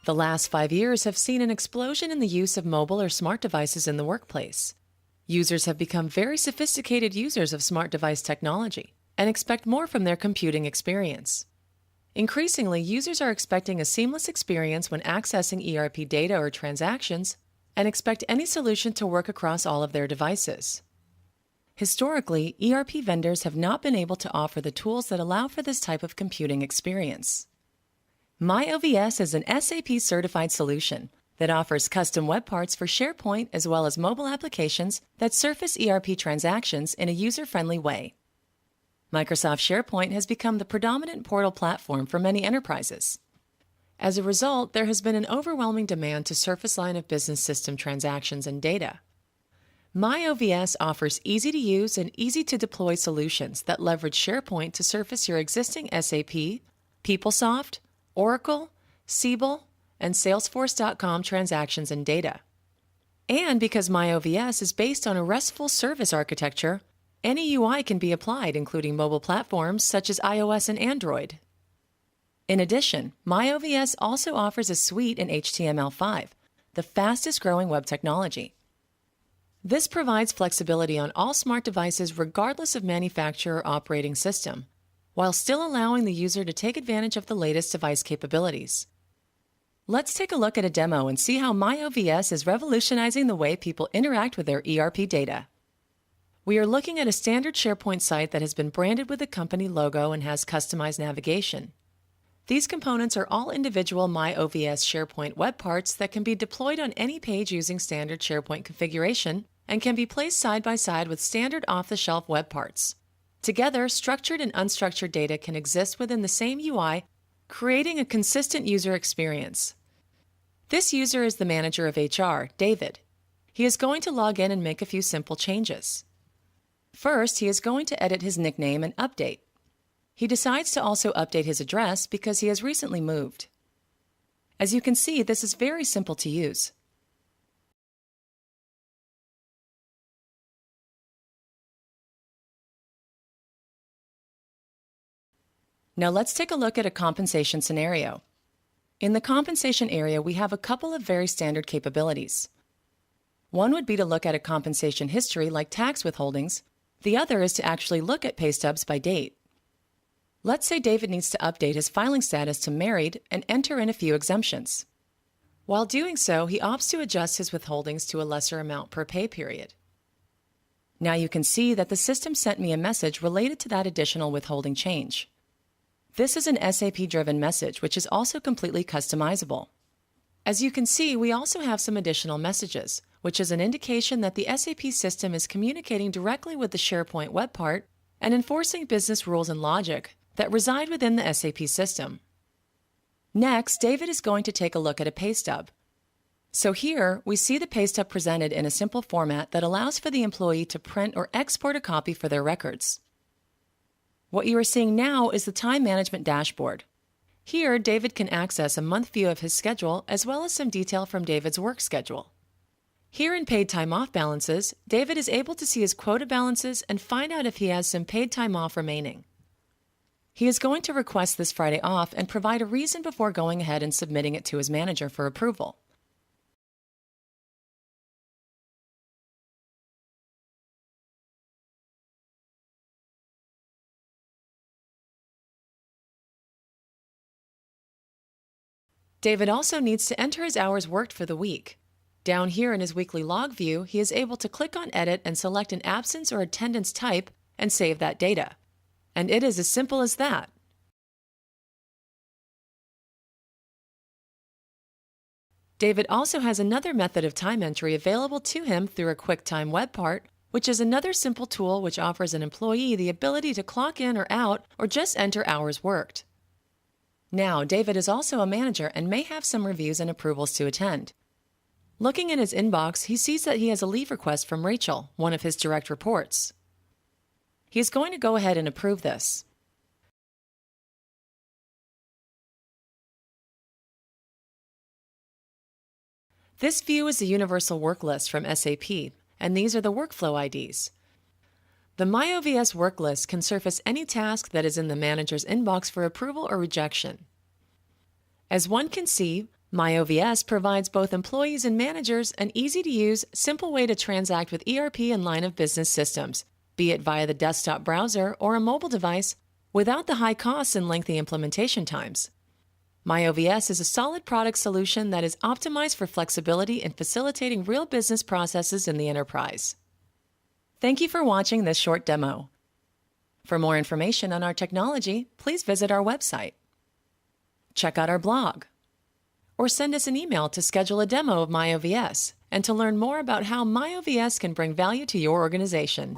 The last 5 years have seen an explosion in the use of mobile or smart devices in the workplace. Users have become very sophisticated users of smart device technology and expect more from their computing experience. Increasingly, users are expecting a seamless experience when accessing ERP data or transactions and expect any solution to work across all of their devices. Historically, ERP vendors have not been able to offer the tools that allow for this type of computing experience. MyOVS is an SAP-certified solution that offers custom web parts for SharePoint as well as mobile applications that surface ERP transactions in a user-friendly way. Microsoft SharePoint has become the predominant portal platform for many enterprises. As a result, there has been an overwhelming demand to surface line of business system transactions and data. MyOVS offers easy-to-use and easy-to-deploy solutions that leverage SharePoint to surface your existing SAP, PeopleSoft, Oracle, Siebel, and Salesforce.com transactions and data. And because MyOVS is based on a RESTful service architecture, any UI can be applied, including mobile platforms such as iOS and Android. In addition, MyOVS also offers a suite in HTML5, the fastest-growing web technology. This provides flexibility on all smart devices regardless of manufacturer or operating system, while still allowing the user to take advantage of the latest device capabilities. Let's take a look at a demo and see how MyOVS is revolutionizing the way people interact with their ERP data. We are looking at a standard SharePoint site that has been branded with the company logo and has customized navigation. These components are all individual MyOVS SharePoint web parts that can be deployed on any page using standard SharePoint configuration and can be placed side by side with standard off-the-shelf web parts. Together, structured and unstructured data can exist within the same UI, creating a consistent user experience. This user is the manager of HR, David. He is going to log in and make a few simple changes. First, he is going to edit his nickname and update. He decides to also update his address because he has recently moved. As you can see, this is very simple to use. Now let's take a look at a compensation scenario. In the compensation area, we have a couple of very standard capabilities. One would be to look at a compensation history like tax withholdings. The other is to actually look at pay stubs by date. Let's say David needs to update his filing status to married and enter in a few exemptions. While doing so, he opts to adjust his withholdings to a lesser amount per pay period. Now you can see that the system sent me a message related to that additional withholding change. This is an SAP-driven message, which is also completely customizable. As you can see, we also have some additional messages, which is an indication that the SAP system is communicating directly with the SharePoint web part and enforcing business rules and logic that reside within the SAP system. Next, David is going to take a look at a pay stub. So here, we see the pay stub presented in a simple format that allows for the employee to print or export a copy for their records. What you are seeing now is the time management dashboard. Here, David can access a month view of his schedule as well as some detail from David's work schedule. Here in paid time off balances, David is able to see his quota balances and find out if he has some paid time off remaining. He is going to request this Friday off and provide a reason before going ahead and submitting it to his manager for approval. David also needs to enter his hours worked for the week. Down here in his weekly log view, he is able to click on Edit and select an absence or attendance type and save that data. And it is as simple as that. David also has another method of time entry available to him through a QuickTime web part, which is another simple tool which offers an employee the ability to clock in or out or just enter hours worked. Now, David is also a manager and may have some reviews and approvals to attend. Looking in his inbox, he sees that he has a leave request from Rachel, one of his direct reports. He is going to go ahead and approve this. This view is the universal work list from SAP, and these are the workflow IDs. The MyOVS work list can surface any task that is in the manager's inbox for approval or rejection. As one can see, MyOVS provides both employees and managers an easy-to-use, simple way to transact with ERP and line of business systems, be it via the desktop browser or a mobile device, without the high costs and lengthy implementation times. MyOVS is a solid product solution that is optimized for flexibility in facilitating real business processes in the enterprise. Thank you for watching this short demo. For more information on our technology, please visit our website. Check out our blog, or send us an email to schedule a demo of MyOVS and to learn more about how MyOVS can bring value to your organization.